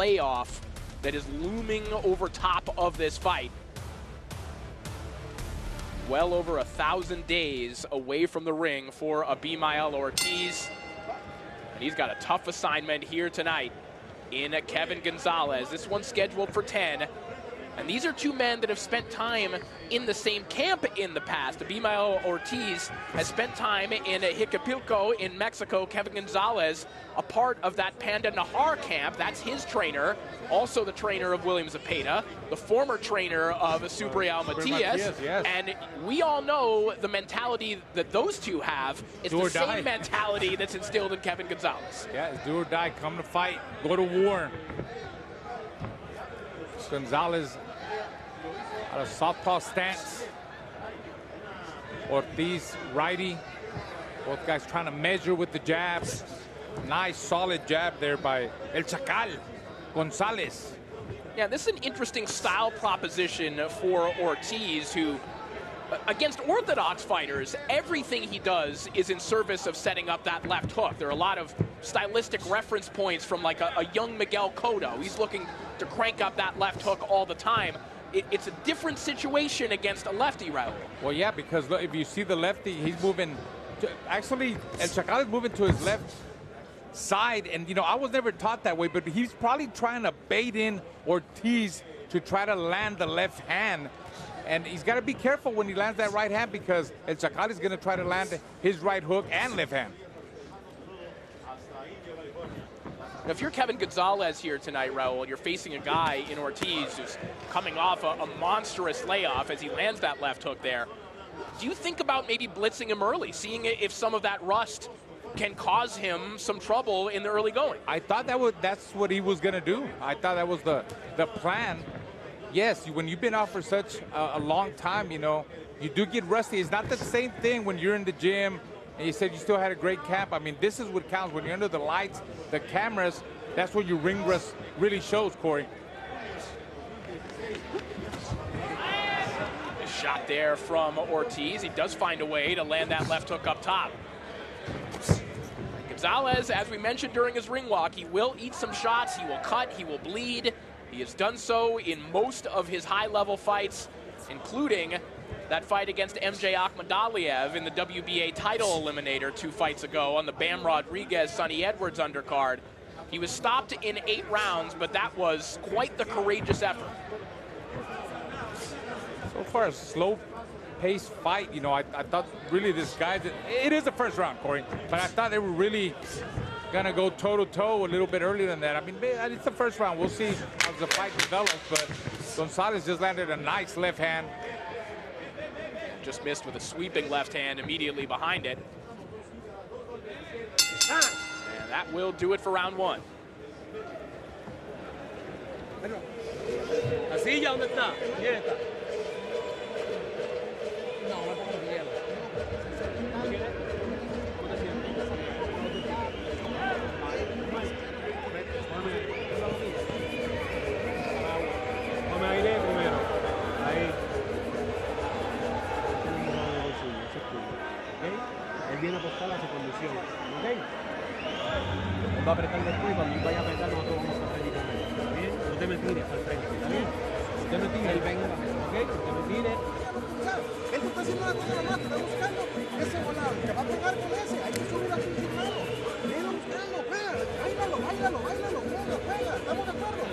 layoff that is looming over top of this fight. Well over 1,000 days away from the ring for Abimael Ortiz. And he's got a tough assignment here tonight in Kevin Gonzalez. This one's scheduled for 10. And these are two men that have spent time in the same camp in the past. Abimael Ortiz has spent time in Jicapilco in Mexico. Kevin Gonzalez, a part of that Panda Nahar camp. That's his trainer, also the trainer of William Zepeda, the former trainer of Subriel Matias. Yes. And we all know the mentality that those two have is the same mentality that's instilled in Kevin Gonzalez. Yeah, it's do or die, come to fight, go to war. Gonzalez out of southpaw stance. Ortiz righty. Both guys trying to measure with the jabs. Nice solid jab there by El Chacal, Gonzalez. Yeah, this is an interesting style proposition for Ortiz, who, against orthodox fighters, everything he does is in service of setting up that left hook. There are a lot of stylistic reference points from like a young Miguel Cotto. He's looking to crank up that left hook all the time. It's a different situation against a lefty, Raul. Well, yeah, because look, if you see the lefty, he's moving. Actually, El Chacal is moving to his left side, and you know, I was never taught that way, but he's probably trying to bait in Ortiz to try to land the left hand. And he's got to be careful when he lands that right hand, because El Chacal is going to try to land his right hook and left hand. Now, if you're Kevin Gonzalez here tonight, Raul, you're facing a guy in Ortiz who's coming off a monstrous layoff as he lands that left hook there. Do you think about maybe blitzing him early, seeing if some of that rust can cause him some trouble in the early going? I thought that's what he was going to do. I thought that was the plan. Yes, when you've been out for such a long time, you know, you do get rusty. It's not the same thing when you're in the gym and you said you still had a great camp. I mean, this is what counts. When you're under the lights, the cameras, that's when your ring rust really shows, Corey. A shot there from Ortiz. He does find a way to land that left hook up top. Gonzalez, as we mentioned during his ring walk, he will eat some shots, he will cut, he will bleed. He has done so in most of his high-level fights, including that fight against MJ Akhmadaliev in the WBA title eliminator 2 fights ago on the Bam Rodriguez-Sonny Edwards undercard. He was stopped in 8 rounds, but that was quite the courageous effort. So far, a slow-paced fight. You know, I thought really this guy, it is the first round, Corey, but I thought they were really gonna go toe-to-toe a little bit earlier than that. I mean, it's the first round. We'll see how the fight develops, but Gonzalez just landed a nice left hand. Just missed with a sweeping left hand immediately behind it. And that will do it for round 1. Así ya, ¿dónde está? ¿Quién está? Viene a apostar a su condición, ¿ok? Él va a apretar después y cuando él vaya a apretar nosotros vamos a hacer ¿está bien? Usted me tire al frente, ¿está bien? Usted me tire, él venga, ¿ok? Usted me tire. Él está haciendo la cosa más, está buscando ese volado, te va a pegar con ese, hay que subir aquí sin mano. Velo buscando, pega, báilalo, pega, ¿estamos de acuerdo?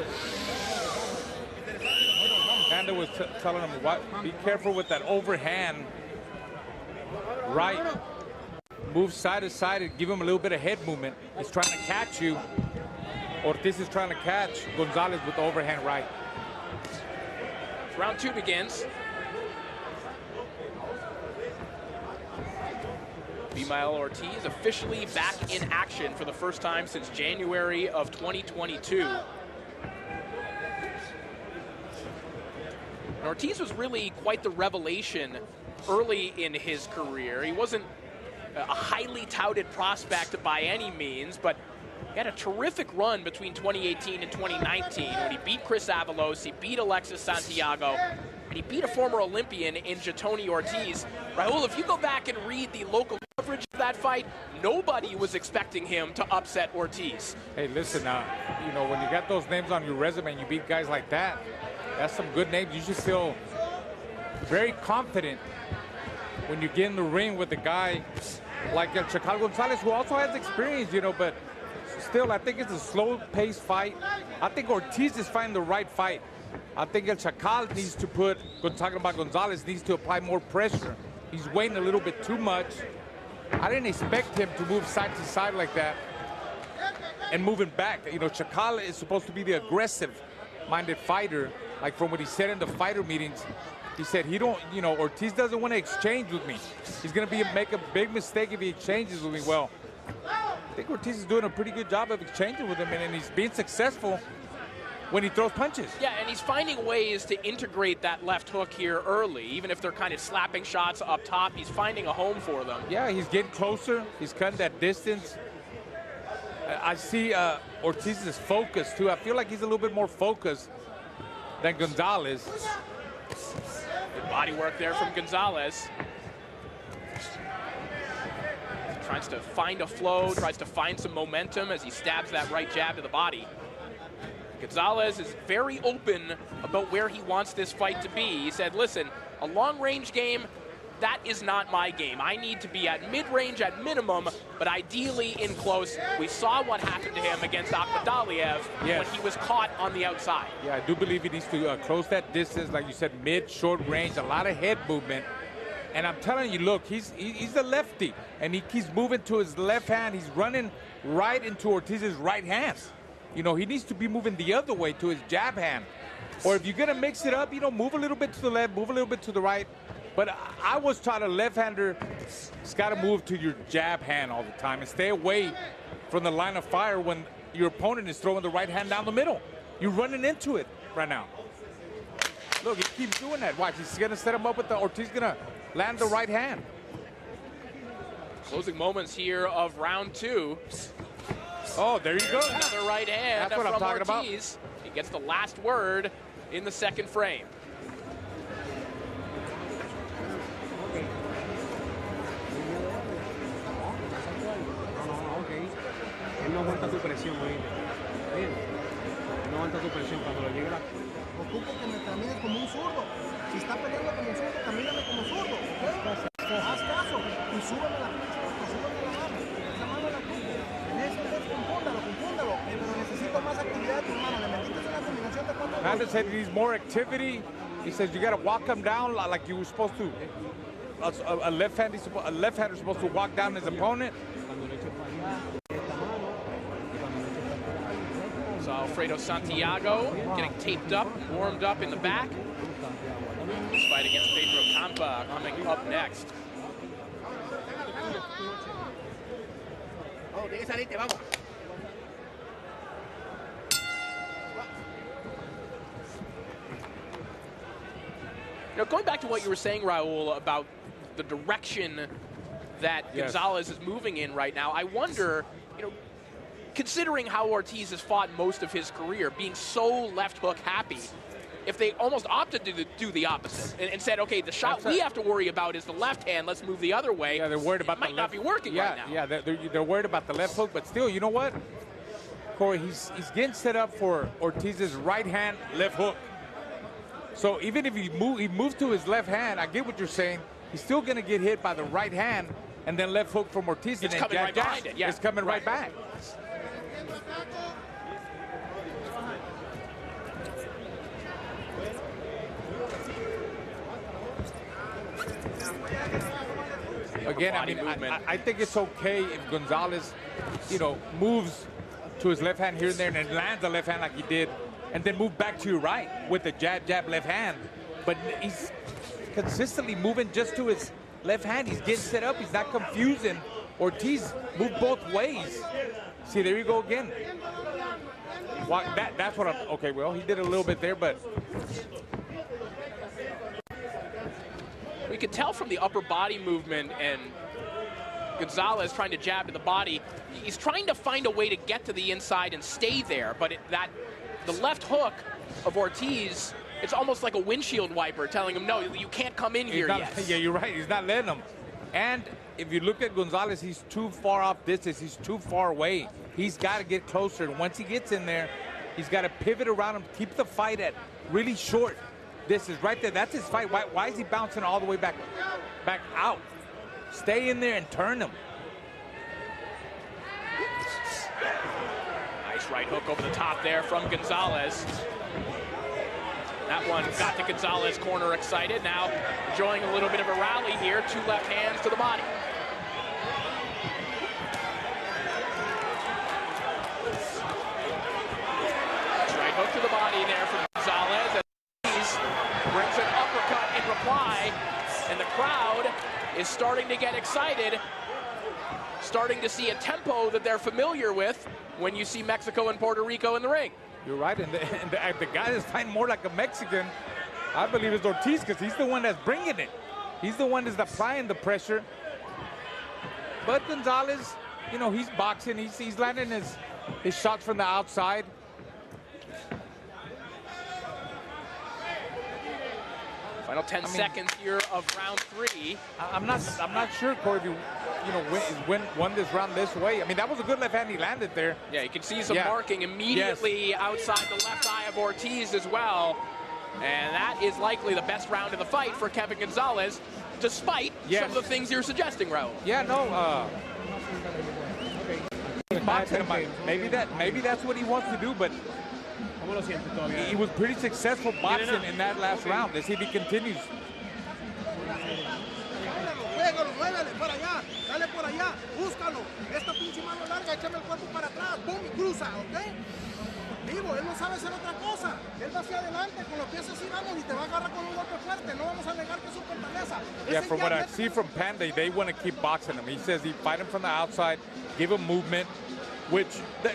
Panda was telling him, be careful with that overhand right. Move side to side and give him a little bit of head movement. He's trying to catch you. Ortiz is trying to catch Gonzalez with the overhand right. Round 2 begins. Abimael Ortiz officially back in action for the first time since January of 2022. And Ortiz was really quite the revelation early in his career. He wasn't a highly touted prospect by any means, but he had a terrific run between 2018 and 2019 when he beat Chris Avalos, he beat Alexis Santiago, and He beat a former Olympian in Jatoni Ortiz. Raul, if you go back and read the local coverage of that fight, nobody was expecting him to upset Ortiz. Hey, listen, you know, when you got those names on your resume and you beat guys like that, that's some good names. You should feel very confident when you get in the ring with a guy like El Chacal Gonzalez, who also has experience, you know, but still, I think it's a slow-paced fight. I think Ortiz is finding the right fight. I think El Chacal needs to talking about Gonzalez, needs to apply more pressure. He's waiting a little bit too much. I didn't expect him to move side to side like that and moving back. You know, Chacal is supposed to be the aggressive-minded fighter. Like from what he said in the fighter meetings, he said Ortiz doesn't want to exchange with me. He's going to make a big mistake if he exchanges with me. Well, I think Ortiz is doing a pretty good job of exchanging with him, and he's being successful when he throws punches. Yeah, and he's finding ways to integrate that left hook here early. Even if they're kind of slapping shots up top, he's finding a home for them. Yeah, he's getting closer. He's cutting that distance. I see Ortiz's focus, too. I feel like he's a little bit more focused than Gonzalez. Good body work there from Gonzalez. Tries to find a flow, tries to find some momentum as he stabs that right jab to the body. Gonzalez is very open about where he wants this fight to be. He said, listen, a long-range game, that is not my game. I need to be at mid-range at minimum, but ideally in close. We saw what happened to him against Akhmadaliev when he was caught on the outside. Yeah, I do believe he needs to close that distance, like you said, mid-short range, a lot of head movement. And I'm telling you, look, he's a lefty, and he keeps moving to his left hand. He's running right into Ortiz's right hand. You know, he needs to be moving the other way to his jab hand. Or if you're going to mix it up, you know, move a little bit to the left, move a little bit to the right. But I was taught a left-hander has got to move to your jab hand all the time and stay away from the line of fire when your opponent is throwing the right hand down the middle. You're running into it right now. Look, he keeps doing that. Watch, he's going to set him up with the Ortiz, going to land the right hand. Closing moments here of round two. Oh, there you go. Another right hand That's what I'm talking Ortiz. about. He gets the last word in the second frame. Él no aguanta tu presión, oíste. Bien. Él no aguanta tu presión cuando le llegue la... Ocupo que me camines como un zurdo. Si está peleando como un zurdo, camíname como zurdo, ¿ok? Haz caso y súbeme la pinche boca, súbeme la mano. Esa mano la ocupo. En eso entonces confúndalo. Pero necesito más actividad de tu mano. Le metiste una combinación de cuatro. Fernandez said he needs more activity. He says you got to walk him down like you were supposed to. A left-hander is supposed to walk down his opponent. So Alfredo Santiago getting taped up, warmed up in the back. This fight against Pedro Campa coming up next. You know, going back to what you were saying, Raul, about the direction that Gonzalez is moving in right now, I wonder, you know, considering how Ortiz has fought most of his career, being so left hook happy, if they almost opted to do the opposite and said, okay, the shot we have to worry about is the left hand, let's move the other way. Yeah, they're worried about it might not be working right now. Yeah, they're worried about the left hook, but still, you know what? Corey, he's getting set up for Ortiz's right hand, left hook. So even if he moves to his left hand, I get what you're saying, he's still going to get hit by the right hand and then left hook from Ortiz. It's and coming right behind it, yeah. It's coming right back. Again, I mean, I think it's okay if Gonzalez, you know, moves to his left hand here and there and then lands the left hand like he did, and then move back to your right with the jab, left hand. But he's consistently moving just to his left hand. He's getting set up. He's not confusing Ortiz. Move both ways. See, there you go again. Well, that's what I'm... Okay, well, he did a little bit there, but... We could tell from the upper body movement and Gonzalez trying to jab to the body, he's trying to find a way to get to the inside and stay there, but the left hook of Ortiz it's almost like a windshield wiper telling him, no, you can't come in here yet. Yeah, you're right. He's not letting him. And if you look at Gonzalez, he's too far off distance. He's too far away. He's got to get closer. And once he gets in there, he's got to pivot around him, keep the fight at really short distance. Right there, that's his fight. Why is he bouncing all the way back out? Stay in there and turn him. Nice right hook over the top there from Gonzalez. That one got the Gonzalez corner excited. Now enjoying a little bit of a rally here. 2 left hands to the body. Right hook to the body there from Gonzalez. And Ortiz brings an uppercut in reply. And the crowd is starting to get excited. Starting to see a tempo that they're familiar with when you see Mexico and Puerto Rico in the ring. You're right, and the guy that's fighting more like a Mexican, I believe, is Ortiz, because he's the one that's bringing it. He's the one that's applying the pressure. But Gonzalez, you know, he's boxing. He's landing his shots from the outside. Final 10 seconds here of round 3. I'm not sure, Corey, if you know, won this round this way. I mean, that was a good left hand he landed there. Yeah, you can see some marking immediately outside the left eye of Ortiz as well. And that is likely the best round of the fight for Kevin Gonzalez, despite some of the things you're suggesting, Raul. Yeah, no. Boxing him. Maybe that's what he wants to do, but he was pretty successful boxing in that last round. Let's see if he continues. Muévele para allá, dale por allá, búscalo. Esta pinche mano larga, échame el cuerpo para atrás, boom, y cruza, ¿ok? Digo, él no sabe hacer otra cosa. Él va hacia adelante, con los pies así vamos y te va a agarrar con un golpe fuerte. No vamos a negar que es su fortaleza. Yeah, from what I see from Panda, they want to keep boxing him. He says he fight him from the outside, give him movement, which,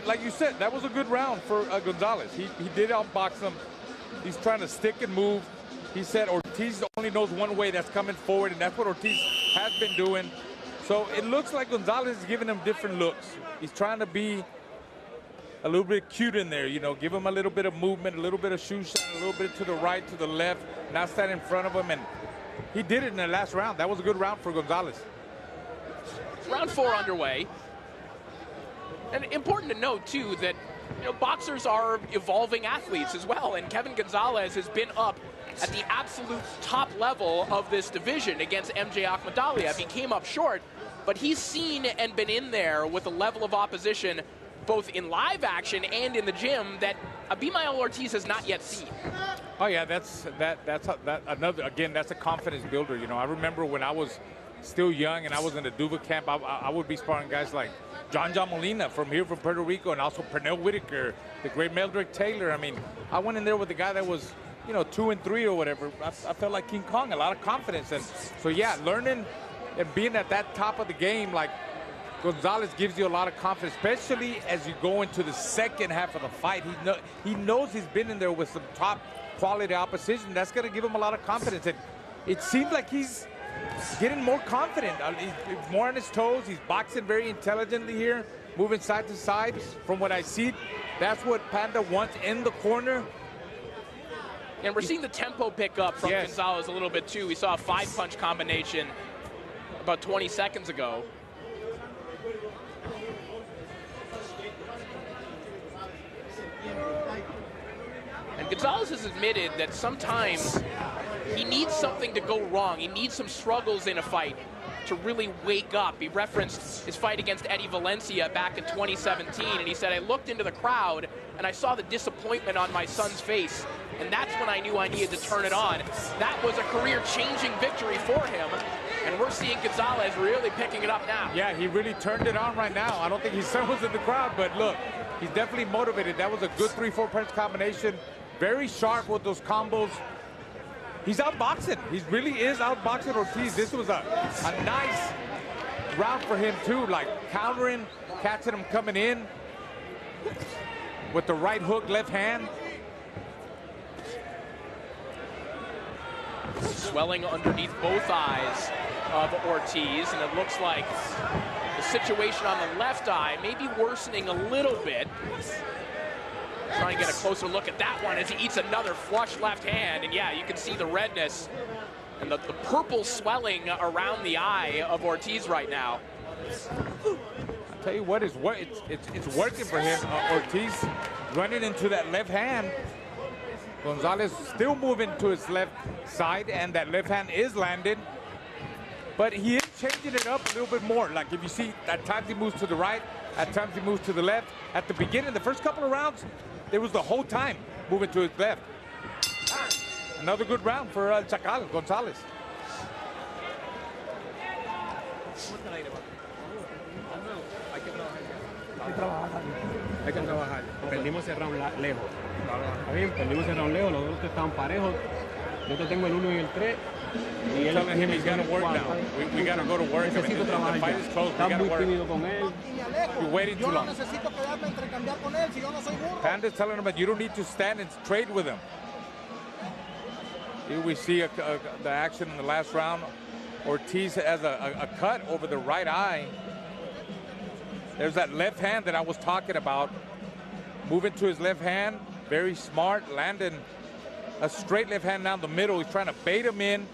like you said, that was a good round for Gonzalez. He did outbox him. He's trying to stick and move. He said Ortiz only knows one way, that's coming forward, and that's what Ortiz has been doing. So it looks like Gonzalez is giving him different looks. He's trying to be a little bit cute in there, you know, give him a little bit of movement, a little bit of shoe shot, a little bit to the right, to the left, not stand in front of him, and he did it in the last round. That was a good round for Gonzalez. Round 4 underway. And important to note, too, that boxers are evolving athletes as well, and Kevin Gonzalez has been up at the absolute top level of this division against MJ Akhmadaliev. He came up short, but he's seen and been in there with a level of opposition both in live action and in the gym that Abimael Ortiz has not yet seen. Oh yeah, that's another, again, that's a confidence builder. You know, I remember when I was still young and I was in the Duva camp, I would be sparring guys like John Molina from here from Puerto Rico, and also Pernell Whitaker, the great Meldrick Taylor. I mean, I went in there with a guy that was, 2 and 3 or whatever. I felt like King Kong, a lot of confidence. And so yeah, learning and being at that top of the game, like Gonzalez, gives you a lot of confidence, especially as you go into the second half of the fight. He knows he's been in there with some top quality opposition. That's going to give him a lot of confidence. And it seems like he's getting more confident. He's more on his toes. He's boxing very intelligently here, moving side to side. From what I see, that's what Panda wants in the corner. And we're seeing the tempo pick up from Gonzalez a little bit, too. We saw a 5-punch combination about 20 seconds ago. And Gonzalez has admitted that sometimes he needs something to go wrong. He needs some struggles in a fight to really wake up. He referenced his fight against Eddie Valencia back in 2017, and he said, I looked into the crowd and I saw the disappointment on my son's face, and that's when I knew I needed to turn it on. That was a career-changing victory for him, and we're seeing Gonzalez really picking it up now. Yeah, he really turned it on right now. I don't think his son was in the crowd, but look, he's definitely motivated. That was a good 3-4 punch combination. Very sharp with those combos. He's outboxing. He really is outboxing Ortiz. This was a nice round for him, too. Like countering, catching him coming in with the right hook, left hand. Swelling underneath both eyes of Ortiz, and it looks like the situation on the left eye may be worsening a little bit. Trying to get a closer look at that one as he eats another flush left hand. And yeah, you can see the redness and the purple swelling around the eye of Ortiz right now. I'll tell you what, it's working for him. Ortiz running into that left hand. Gonzalez still moving to his left side, and that left hand is landed. But he is changing it up a little bit more. Like if you see, at times he moves to the right, at times he moves to the left. At the beginning, the first couple of rounds, it was the whole time moving to his left. Another good round for Chacal, Gonzalez. Hay que trabajar. Perdimos ese round lejos. Está bien, perdimos ese round lejos. Los dos estaban parejos. Yo te tengo el 1 y el 3. Y él telling him he's got to work now. We got to go to work. Necesito trabajar. The fight is close. Está muy tímido con él. You're waiting too long. Panda's telling him that you don't need to stand and trade with him. Here we see the action in the last round. Ortiz has a cut over the right eye. There's that left hand that I was talking about. Moving to his left hand, very smart, landing a straight left hand down the middle. He's trying to bait him in.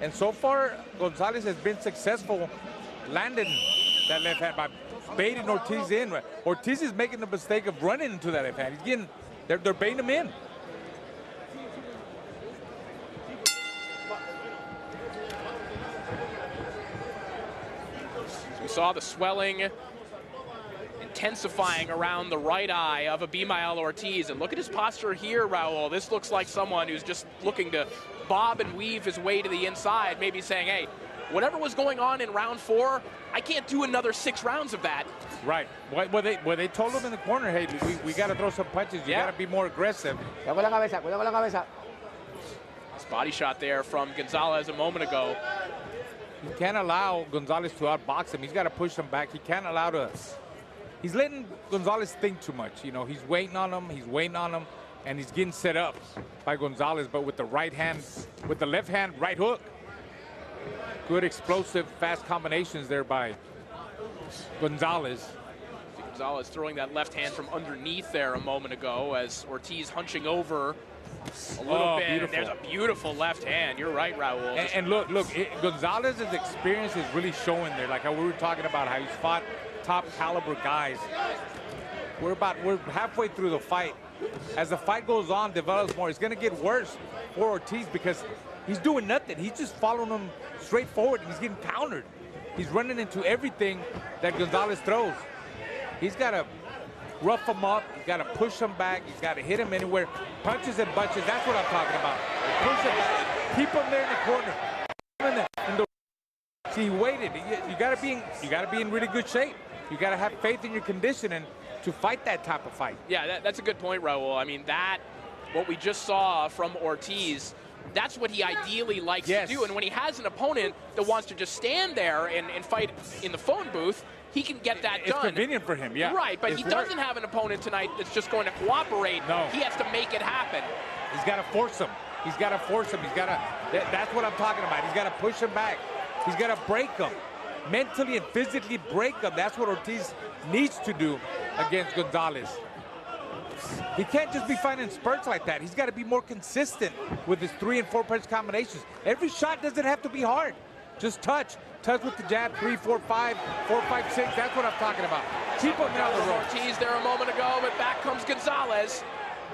And so far, Gonzalez has been successful landing that left hand by baiting Ortiz in. Ortiz is making the mistake of running into that left hand. He's getting, they're baiting him in. We saw the swelling intensifying around the right eye of Abimael Ortiz. And look at his posture here, Raul. This looks like someone who's just looking to bob and weave his way to the inside, maybe saying, hey, whatever was going on in round 4, I can't do another 6 rounds of that. Right. Well, they told him in the corner, hey, we got to throw some punches. You got to be more aggressive. This body shot there from Gonzalez a moment ago. You can't allow Gonzalez to outbox him. He's got to push him back. He can't allow to... He's letting Gonzalez think too much. You know, he's waiting on him, and he's getting set up by Gonzalez, but with the right hand, with the left hand right hook. Good explosive, fast combinations there by Gonzalez. Gonzalez throwing that left hand from underneath there a moment ago as Ortiz hunching over a little bit. Beautiful. There's a beautiful left hand. You're right, Raul. And look, Gonzalez's experience is really showing there. Like how we were talking about how he's fought top caliber guys. We're halfway through the fight. As the fight goes on, develops more, it's going to get worse for Ortiz because he's doing nothing. He's just following him straight forward, and he's getting countered. He's running into everything that Gonzalez throws. He's got to rough him up. He's got to push him back. He's got to hit him anywhere. Punches and bunches. That's what I'm talking about. Push him back. Keep him there in the corner. See, he waited. You got to be in really good shape. You got to have faith in your conditioning to fight that type of fight. Yeah, that's a good point, Raul. I mean, what we just saw from Ortiz, that's what he ideally likes to do. And when he has an opponent that wants to just stand there and fight in the phone booth, he can get that done. It's convenient for him, yeah. Right, but he doesn't have an opponent tonight that's just going to cooperate. No. He has to make it happen. He's got to force him. He's got to force him. That's what I'm talking about. He's got to push him back. He's got to break him. Mentally and physically break him. That's what Ortiz needs to do against Gonzalez. He can't just be fighting spurts like that. He's got to be more consistent with his 3 and 4 punch combinations. Every shot doesn't have to be hard. Just touch. Touch with the jab, 3, 4, 5, 4, 5, 6. That's what I'm talking about. Keep him down the road. Ortiz there a moment ago, but back comes Gonzalez.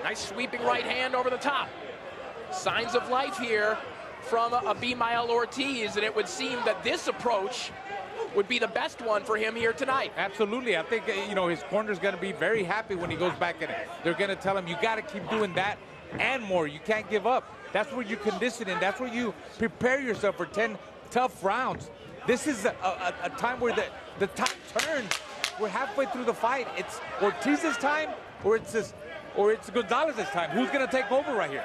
Nice sweeping right hand over the top. Signs of life here from Abimael Ortiz, and it would seem that this approach would be the best one for him here tonight. Absolutely. I think, his corner's going to be very happy when he goes back in it. They're going to tell him, you got to keep doing that and more. You can't give up. That's where you condition and that's where you prepare yourself for 10 tough rounds. This is a time where the top turns. We're halfway through the fight. It's Ortiz's time or it's Gonzalez's time. Who's going to take over right here?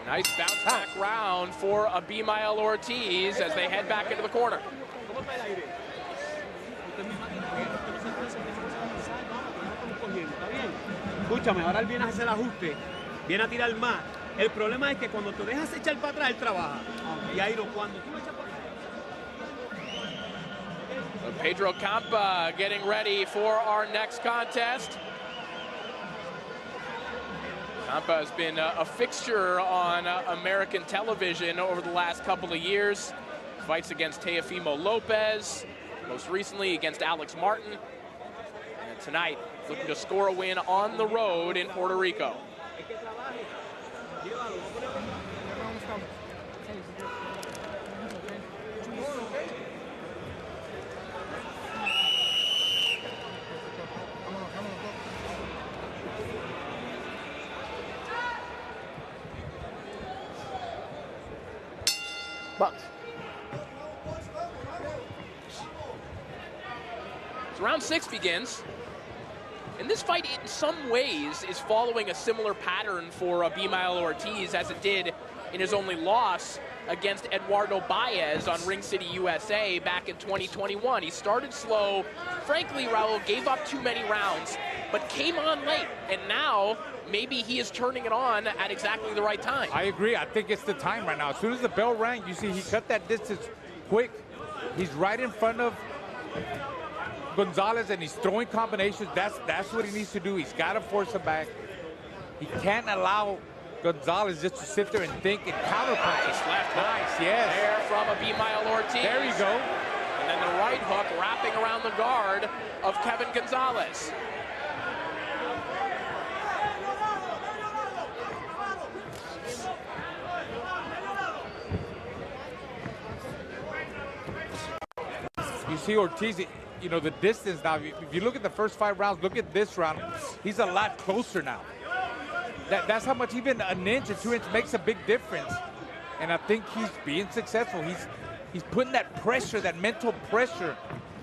Nice bounce back round for Abimael Ortiz as they head back into the corner. Escúchame, ahora él viene a hacer ajuste, viene a tirar más. El problema es que cuando te dejas echar para atrás, él trabaja. Y ahí cuando tú echas para Pedro Campa getting ready for our next contest. Tampa has been a fixture on American television over the last couple of years. Fights against Teofimo Lopez, most recently against Alex Martin. And tonight, looking to score a win on the road in Puerto Rico. Bucks. So round 6 begins. And this fight, in some ways, is following a similar pattern for Abimael Ortiz as it did in his only loss against Eduardo Baez on Ring City, USA back in 2021. He started slow. Frankly, Raul gave up too many rounds, but came on late. And now, maybe he is turning it on at exactly the right time. I agree. I think it's the time right now. As soon as the bell rang, you see he cut that distance quick. He's right in front of Gonzalez, and he's throwing combinations. That's what he needs to do. He's got to force him back. He can't allow Gonzalez just to sit there and think and counterpunch. Nice left hook. Nice, yes. There from Abimael Ortiz. There you go. And then the right hook wrapping around the guard of Kevin Gonzalez. You see Ortiz, you know, the distance now. If you look at the first 5 rounds, look at this round. He's a lot closer now. That's how much even an inch or 2 inches makes a big difference. And I think he's being successful. He's putting that pressure, that mental pressure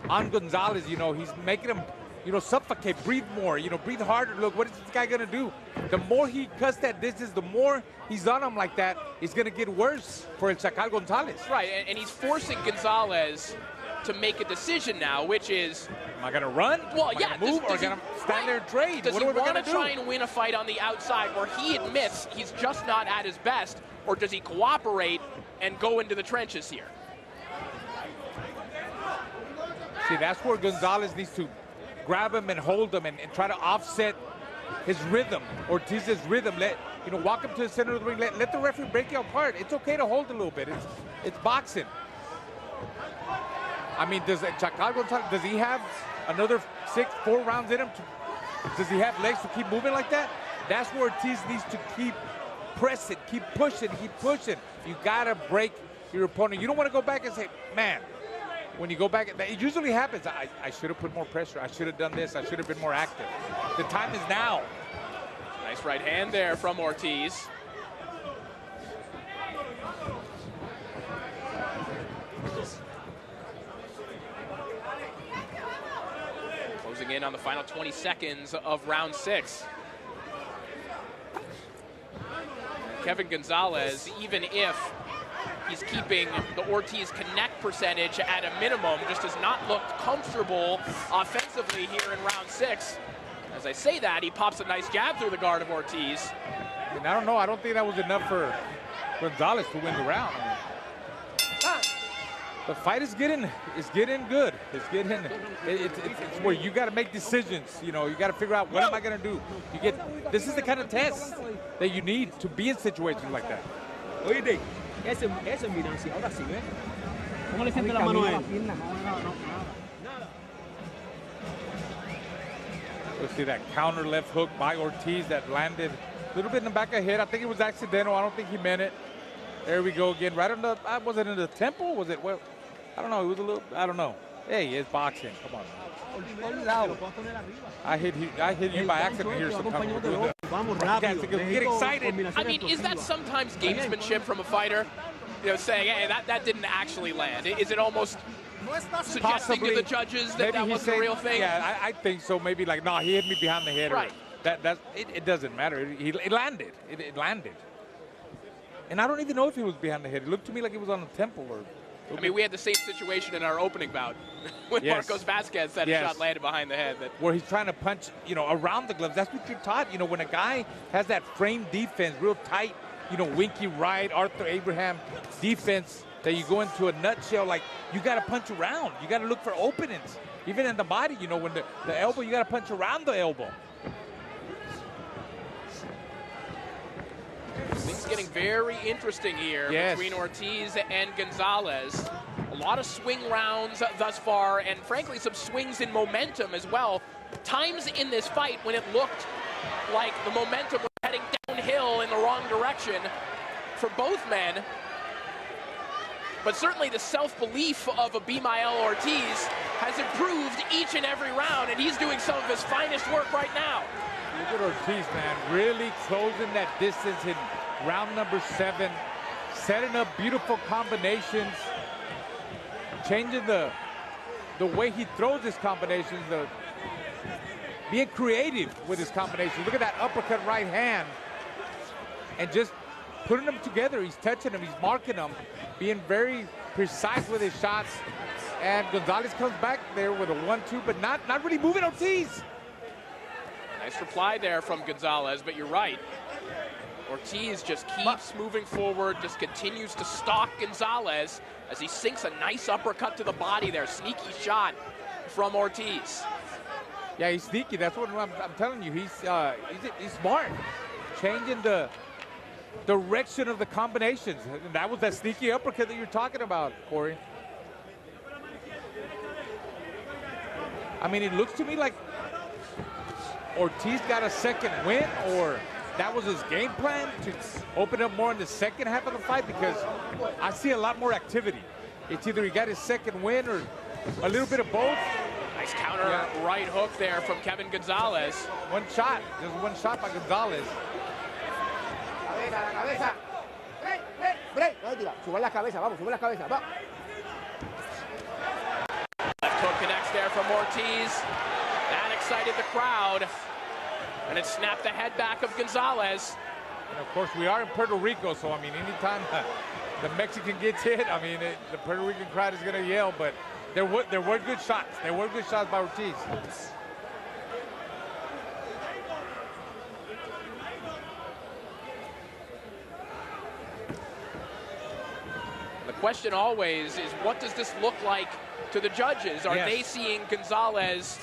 on Gonzalez. You know, he's making him, you know, suffocate, breathe more, you know, breathe harder. Look, what is this guy gonna do? The more he cuts that distance, the more he's on him like that, it's gonna get worse for El Chacal Gonzalez. Right, and he's forcing Gonzalez to make a decision now, which is, am I gonna run? Well, am I yeah, gonna move, or gonna stand there and trade? Does What he are we want gonna to do? try and win a fight on the outside where he admits he's just not at his best, or does he cooperate and go into the trenches here? See, that's where Gonzalez needs to grab him and hold him and try to offset his rhythm, Ortiz's rhythm. Walk him to the center of the ring. Let the referee break you apart. It's okay to hold a little bit. It's boxing. I mean, does Chacal Gonzalez, does he have another 4 rounds in him? Does he have legs to keep moving like that? That's where Ortiz needs to keep pressing, keep pushing, keep pushing. You gotta break your opponent. You don't want to go back and say, man, when you go back, it usually happens. I should have put more pressure. I should have done this. I should have been more active. The time is now. Nice right hand there from Ortiz. Closing in on the final 20 seconds of round 6. Kevin Gonzalez, even if he's keeping the Ortiz connect percentage at a minimum, just has not looked comfortable offensively here in round 6. As I say that, he pops a nice jab through the guard of Ortiz. And I don't know. I don't think that was enough for Gonzalez to win the round. The fight is getting good. It's where you got to make decisions. You know, you got to figure out, what am I going to do? This is the kind of test that you need to be in situations like that. Oye, ese mira, si ahora sí, ¿ves? ¿Cómo le siente la mano a él? Let's see that counter left hook by Ortiz that landed a little bit in the back of the head. I think it was accidental. I don't think he meant it. There we go again. Right on the, was it in the temple? Was it, well, I don't know. It was a little, I don't know. Hey, it's boxing. Come on. I hit you by accident here sometimes. Get excited. I mean, is that sometimes gamesmanship from a fighter? You know, saying, hey, that didn't actually land. Is it almost suggesting to the judges that that wasn't the real thing? Yeah, I think so. Maybe like, no, he hit me behind the head. Right. It doesn't matter. It landed. It landed. And I don't even know if he was behind the head. It looked to me like it was on the temple. I mean, we had the same situation in our opening bout when Marcos Vasquez said a shot landed behind the head. Where he's trying to punch, you know, around the gloves. That's what you're taught. You know, when a guy has that frame defense, real tight, you know, winky right, Arthur Abraham defense, that you go into a nutshell, like, you got to punch around. You got to look for openings. Even in the body, you know, when the elbow, you got to punch around the elbow. becoming very interesting here between Ortiz and Gonzalez. A lot of swing rounds thus far, and frankly, some swings in momentum as well. Times in this fight when it looked like the momentum was heading downhill in the wrong direction for both men. But certainly the self-belief of Abimael Ortiz has improved each and every round, and he's doing some of his finest work right now. Look at Ortiz, man, really closing that distance in round number 7, setting up beautiful combinations, changing the way he throws his combinations, being creative with his combinations. Look at that uppercut right hand, and just putting them together. He's touching them, he's marking them, being very precise with his shots. And Gonzalez comes back there with a 1-2, but not really moving Ortiz. Nice reply there from Gonzalez, but you're right. Ortiz just keeps moving forward, just continues to stalk Gonzalez as he sinks a nice uppercut to the body there. Sneaky shot from Ortiz. Yeah, he's sneaky. That's what I'm telling you. He's smart, changing the direction of the combinations. And that was that sneaky uppercut that you're talking about, Corey. I mean, it looks to me like Ortiz got a second win, or that was his game plan to open up more in the second half of the fight, because I see a lot more activity. It's either he got his second win or a little bit of both. Nice counter right hook there from Kevin Gonzalez. One shot, just one shot by Gonzalez. Left hook connects there from Ortiz. That excited the crowd, and it snapped the head back of Gonzalez. And of course, we are in Puerto Rico, so I mean, anytime the Mexican gets hit, I mean, the Puerto Rican crowd is going to yell, but there were good shots. There were good shots by Ortiz. The question always is, what does this look like to the judges? Are they seeing Gonzalez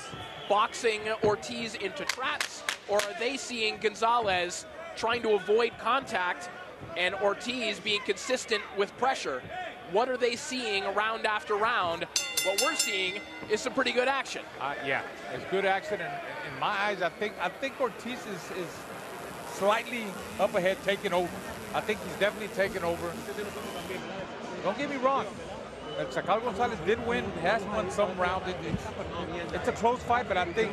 boxing Ortiz into traps, or are they seeing Gonzalez trying to avoid contact and Ortiz being consistent with pressure? What are they seeing round after round? What we're seeing is some pretty good action. Yeah, it's good action, and in my eyes, I think Ortiz is slightly up ahead, taking over. I think he's definitely taken over. Don't get me wrong. Chacal Gonzalez did win, has won some rounds. It's a close fight, but I think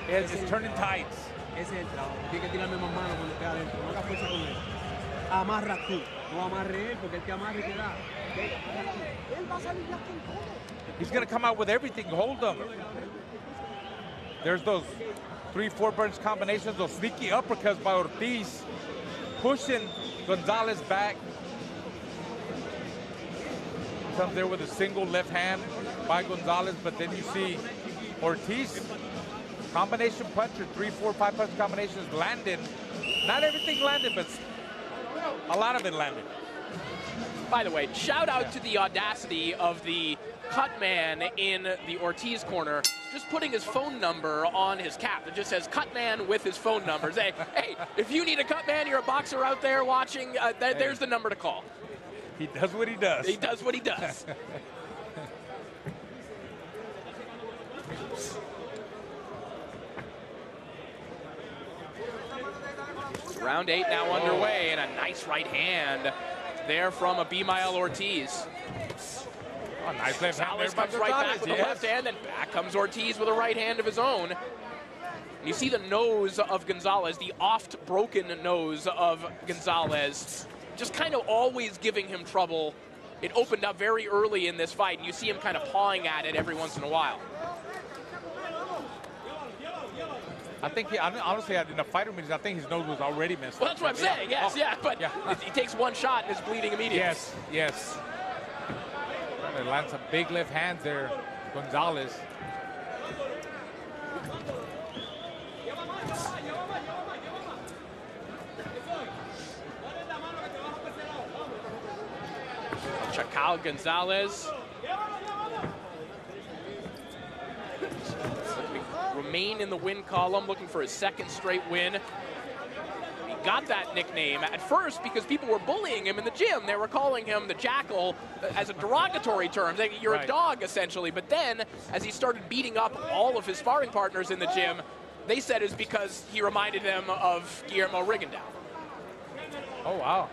it's turning tides. Ese es el trabajo. Tiene que tirarme más mano cuando esté adentro. No hagas fuerza con él. Amarra tú. No amarre él, porque él te amarre y te da. He's going to come out with everything. Hold them. There's those 3-4 burns combinations, those sneaky uppercuts by Ortiz, pushing Gonzalez back. Comes there with a single left hand by Gonzalez, but then you see Ortiz, combination puncher, 3, 4, 5 punch combinations landed. Not everything landed, but a lot of it landed. By the way, shout out to the audacity of the cut man in the Ortiz corner, just putting his phone number on his cap. It just says cut man with his phone number. Say, hey, if you need a cut man, you're a boxer out there watching, there's the number to call. He does what he does. He does what he does. Round 8 now underway, and a nice right hand there from Abimael Ortiz. Oh, nice left hand there by comes right back with the left hand, and back comes Ortiz with a right hand of his own. And you see the nose of Gonzalez, the oft broken nose of Gonzalez, just kind of always giving him trouble. It opened up very early in this fight, and you see him kind of pawing at it every once in a while. I think honestly, in the fighter meetings, I think his nose was already messed Well, that's what I'm saying, yes, but he takes one shot and is bleeding immediately. Yes. Trying to land some big left hands there, Gonzalez. Chacal Gonzalez remain in the win column, looking for his second straight win. He got that nickname at first because people were bullying him in the gym. They were calling him the Jackal as a derogatory term. You're a dog, essentially. But then, as he started beating up all of his sparring partners in the gym, they said it's because he reminded them of Guillermo Rigondeaux. Oh, wow.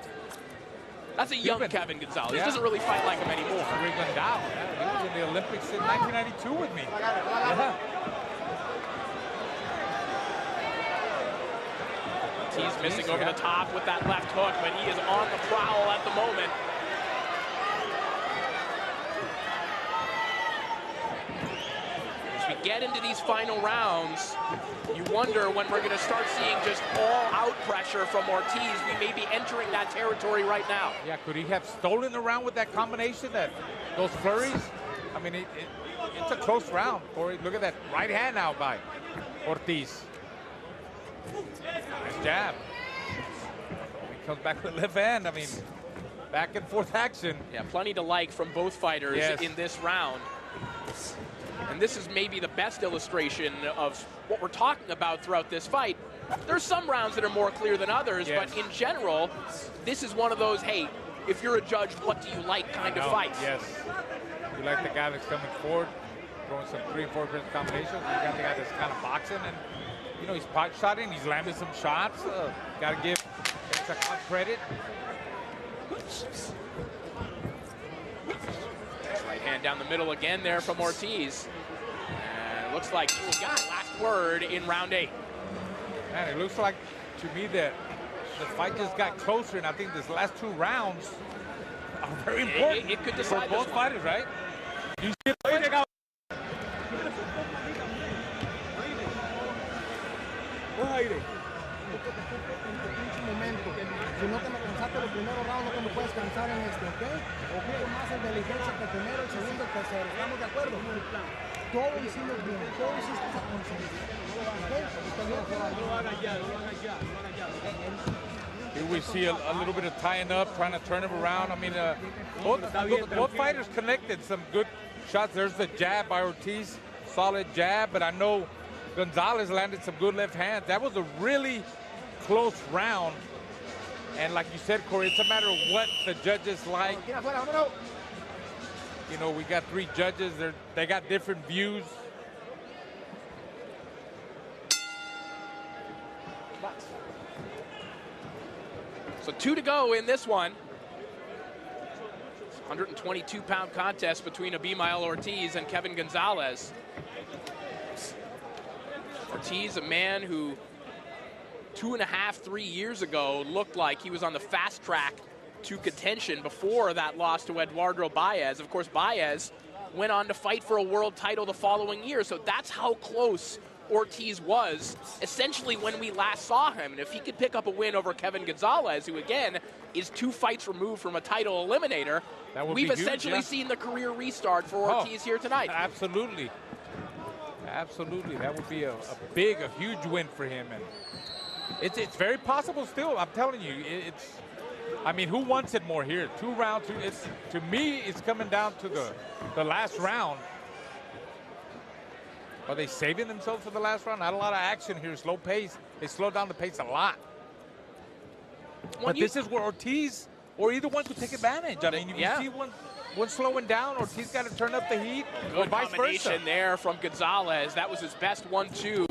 That's a young Kevin Gonzalez. He doesn't really fight like him anymore. Rigondeaux, he was in the Olympics in 1992 with me. Yeah. He's missing over the top with that left hook, but he is on the prowl at the moment. As we get into these final rounds, you wonder when we're going to start seeing just all-out pressure from Ortiz. We may be entering that territory right now. Yeah, could he have stolen the round with that combination, those flurries? I mean, it's a close round, Corey. Look at that right hand now by Ortiz. Nice jab. He comes back with the left hand. I mean, back and forth action. Yeah, plenty to like from both fighters in this round. And this is maybe the best illustration of what we're talking about throughout this fight. There's some rounds that are more clear than others, but in general, this is one of those, hey, if you're a judge, what do you like kind of fights? Yes. You like the guy that's coming forward, throwing some 3 and 4 combinations. You got the guy that's kind of boxing, and you know, he's pot shotting, he's landing some shots. Got to give Chakal credit. Right hand down the middle again there from Ortiz. And it looks like he got last word in round 8. Man, it looks like to me that the fight just got closer, and I think these last 2 rounds are very important. It could decide for both fighters, right? You see it. Si no te me cansaste los primeros rounds, no te me puedes cansar en este, ¿ok? ¿Ok? Más inteligencia que el primero, el segundo, el tercero. ¿Estamos de acuerdo? Todo hicimos bien, todo hiciste a conseguir. ¿Ok? No lo hagas ya, no lo hagas ya, no lo hagas ya. Here we see a little bit of tying up, trying to turn him around. I mean, both fighters connected some good shots. There's the jab by Ortiz, solid jab, but I know Gonzalez landed some good left hands. That was a really close round. And like you said, Corey, it's a matter of what the judges like. You know, we got 3 judges. They got different views. So 2 to go in this one. 122-pound contest between Abimael Ortiz and Kevin Gonzalez. Ortiz, a man who 2.5, 3 years ago looked like he was on the fast track to contention before that loss to Eduardo Baez. Of course, Baez went on to fight for a world title the following year, so that's how close Ortiz was essentially when we last saw him. And if he could pick up a win over Kevin Gonzalez, who again is 2 fights removed from a title eliminator, we've essentially seen the career restart for Ortiz here tonight. Absolutely. Absolutely. That would be a big, a huge win for him. And it's very possible still. I'm telling you, I mean, who wants it more here? 2 rounds. To me, it's coming down to the last round. Are they saving themselves for the last round? Not a lot of action here, slow pace. They slow down the pace a lot. But this is where Ortiz or either one could take advantage. I mean, you see one slowing down, Ortiz got to turn up the heat, or vice versa. There from Gonzalez. That was his best 1-2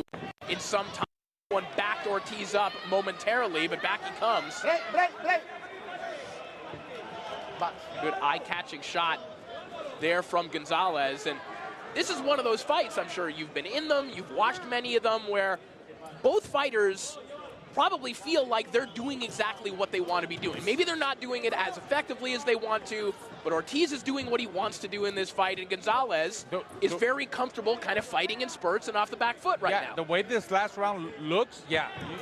in some time. One backed Ortiz up momentarily, but back he comes. Good eye-catching shot there from Gonzalez. And this is one of those fights, I'm sure you've been in them, you've watched many of them, where both fighters probably feel like they're doing exactly what they want to be doing. Maybe they're not doing it as effectively as they want to, but Ortiz is doing what he wants to do in this fight, and Gonzalez is very comfortable kind of fighting in spurts and off the back foot right now. The way this last round looks,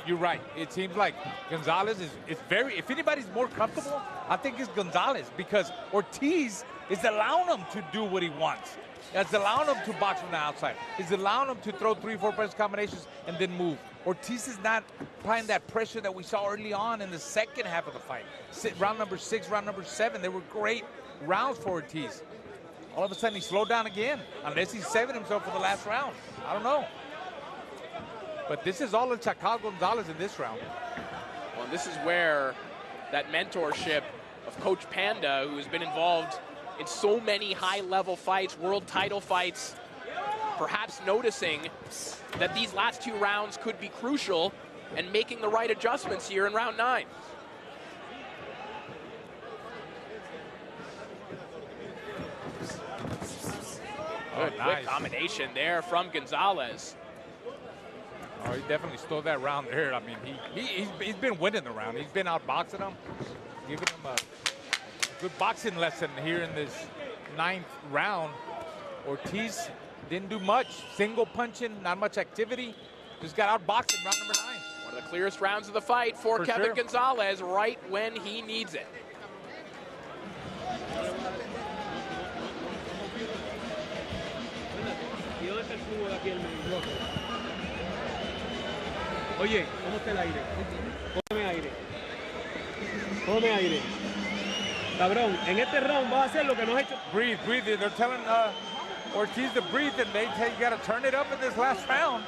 you're right. It seems like Gonzalez is very, if anybody's more comfortable, I think it's Gonzalez, because Ortiz is allowing him to do what he wants. It's allowing him to box from the outside. It's allowing him to throw 3-4 punch combinations and then move. Ortiz is not applying that pressure that we saw early on in the second half of the fight. Round number 6, round number 7, they were great rounds for Ortiz. All of a sudden, he slowed down again, unless he's saving himself for the last round. I don't know. But this is all in Chakal Gonzalez in this round. Well, Well, this is where that mentorship of Coach Panda, who has been involved in so many high-level fights, world title fights, perhaps noticing that these last 2 rounds could be crucial and making the right adjustments here in round 9. Good, nice. quick combination there from Gonzalez. Oh, he definitely stole that round there. I mean, he's been winning the round. He's been outboxing him, giving him a good boxing lesson here in this 9th round. Ortiz didn't do much. Single punching, not much activity. Just got outboxed in round number 9. One of the clearest rounds of the fight for Kevin sure. Gonzalez right when he needs it. Oye, ¿cómo está el aire? Cógeme aire. Cógeme aire. Cabrón, en este round vas a hacer lo que nos ha hecho. Breathe, breathe. They're telling Ortiz to breathe, and they tell you got to turn it up in this last round.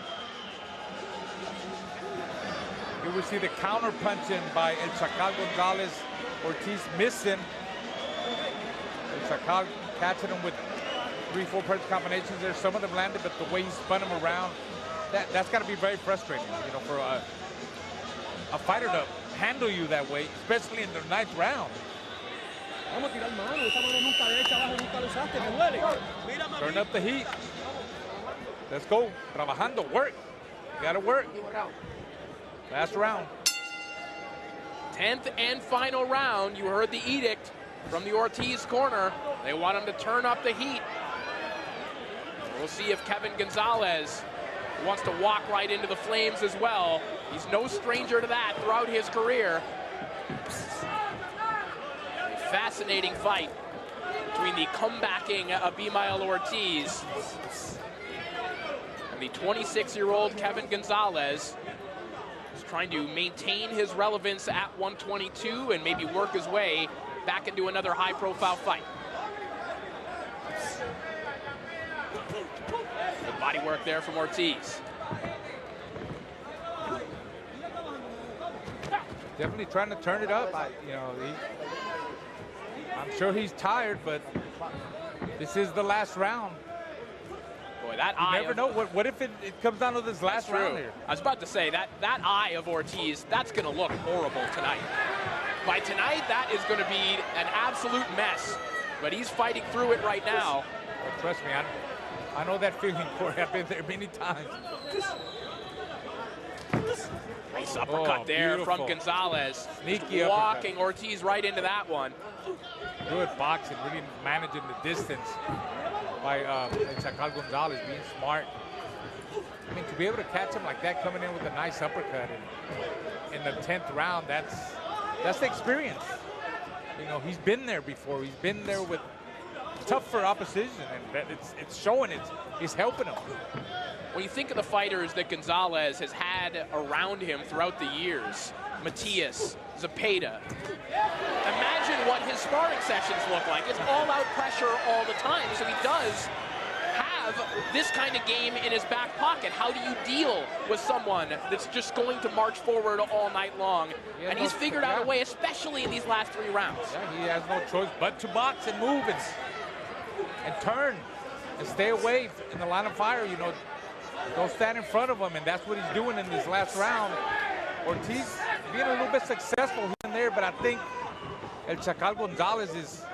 Here we see the counter punching by El Chacal Gonzalez. Ortiz missing. El Chacal catching him with 3-4 punch combinations there. Some of them landed, but the way he spun him around, that's got to be very frustrating, you know, for a fighter to handle you that way, especially in the 9th round. Vamos a tirar mano, esa mano nunca derecha abajo, nunca lo usaste, me duele. Mira, Turn up the heat. Let's go. Trabajando, work. You gotta work. Last round. 10th and final round. You heard the edict from the Ortiz corner. They want him to turn up the heat. We'll see if Kevin Gonzalez wants to walk right into the flames as well. He's no stranger to that throughout his career. A fascinating fight between the comebacking Abimael Ortiz and the 26-year-old Kevin Gonzalez, who's trying to maintain his relevance at 122 and maybe work his way back into another high-profile fight. Good body work there from Ortiz. Definitely trying to turn it up. I'm sure he's tired, but this is the last round. Boy, that You eye never of, know. What if it comes down to this last True. round here? I was about to say, that eye of Ortiz, that's going to look horrible tonight. By tonight, that is going to be an absolute mess. But he's fighting through it right now. Well, trust me, I know that feeling, Corey. I've been there many times. Nice uppercut there beautiful. from Gonzalez. Sneaky walking Ortiz right into that one. Good boxing, really managing the distance by Chacal Gonzalez, being smart. I mean, to be able to catch him like that, coming in with a nice uppercut in the 10th round, that's the experience. You know, he's been there before. He's been there with tougher opposition, and it's showing. It's helping him. When you think of the fighters that Gonzalez has had around him throughout the years, Matias, Zepeda, imagine what his sparring sessions look like. It's all-out pressure all the time, so he does have this kind of game in his back pocket. How do you deal with someone that's just going to march forward all night long? And he's figured out a way, especially in these last 3 rounds. Yeah, he has no choice but to box and move and turn and stay away in the line of fire. You know, don't stand in front of him, and that's what he's doing in this last round. Ortiz being a little bit successful here and there, but I think El Chacal Gonzalez is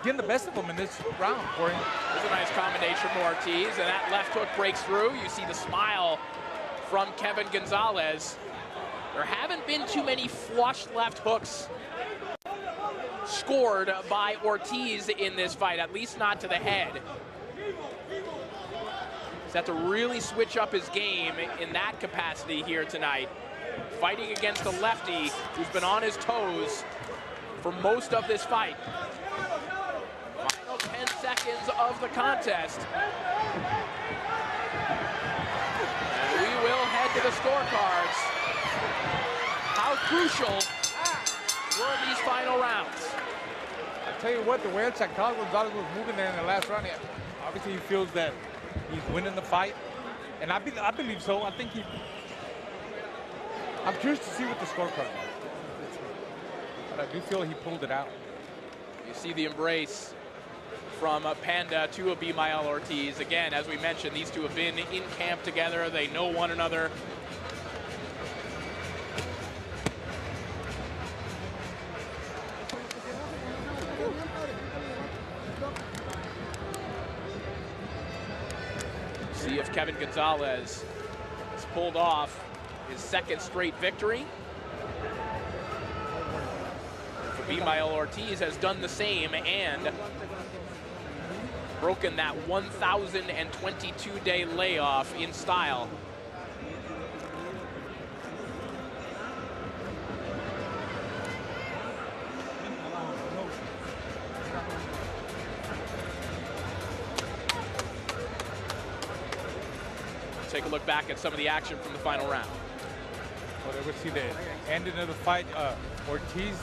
getting the best of him in this round for him. There's a nice combination from Ortiz, and that left hook breaks through. You see the smile from Kevin Gonzalez. There haven't been too many flush left hooks scored by Ortiz in this fight, at least not to the head. He's had to really switch up his game in that capacity here tonight. Fighting against a lefty who's been on his toes for most of this fight. Final 10 seconds of the contest. And we will head to the scorecards. How crucial were these final rounds? I'll tell you what, the way El Chacal Gonzalez was moving there in the last round, obviously he feels that he's winning the fight, and I believe so. I think I'm curious to see what the scorecard is. but I do feel he pulled it out. You see the embrace from Panda to Abimael Ortiz. Again, as we mentioned, these two have been in camp together. They know one another. See if Kevin Gonzalez has pulled off his second straight victory. Abimael Ortiz has done the same and broken that 1,022-day layoff in style. Take a look back at some of the action from the final round. Well, there we see the ending of the fight. Ortiz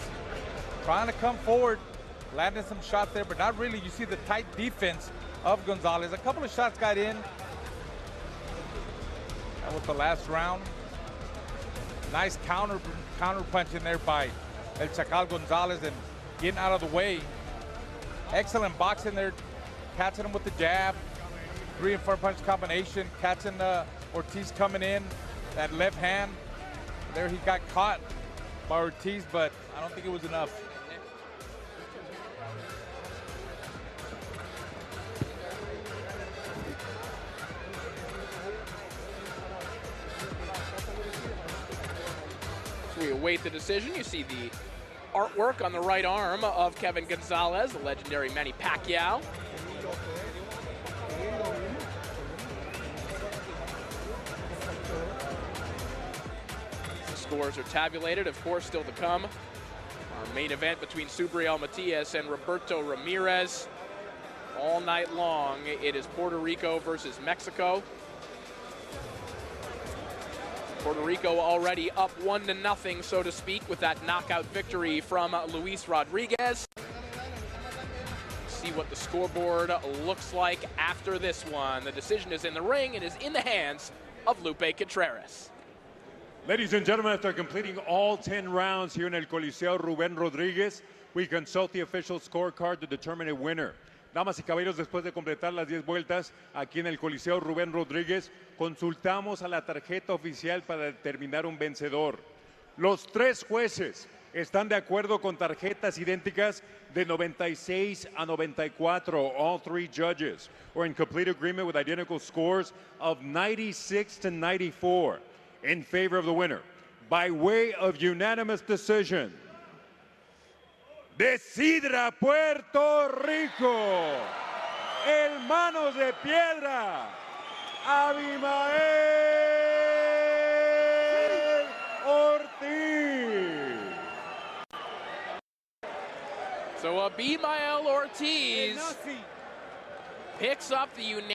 trying to come forward, landing some shots there, but not really. You see the tight defense of Gonzalez. A couple of shots got in. That was the last round. Nice counter punch in there by El Chacal Gonzalez and getting out of the way. Excellent boxing there, catching him with the jab. 3 and 4 punch combination, catching Ortiz coming in, that left hand. There he got caught by Ortiz, but I don't think it was enough. So we await the decision. You see the artwork on the right arm of Kevin Gonzalez, the legendary Manny Pacquiao. Scores are tabulated, of course, still to come. Our main event between Subriel Matias and Roberto Ramirez. All night long, it is Puerto Rico versus Mexico. Puerto Rico already up 1-0, so to speak, with that knockout victory from Luis Rodriguez. See what the scoreboard looks like after this one. The decision is in the ring. It is in the hands of Lupe Contreras. Ladies and gentlemen, after completing all 10 rounds here in El Coliseo Rubén Rodríguez, we consult the official scorecard to determine a winner. Damas y caballeros, después de completar las 10 vueltas aquí en el Coliseo Rubén Rodríguez, consultamos a la tarjeta oficial para determinar un vencedor. Los 3 jueces están de acuerdo con tarjetas idénticas de 96 a 94. All 3 judges were in complete agreement with identical scores of 96 to 94. In favor of the winner, by way of unanimous decision, de Sidra, Puerto Rico, el Manos de Piedra, Abimael Ortiz. So Abimael Ortiz picks up the unanimous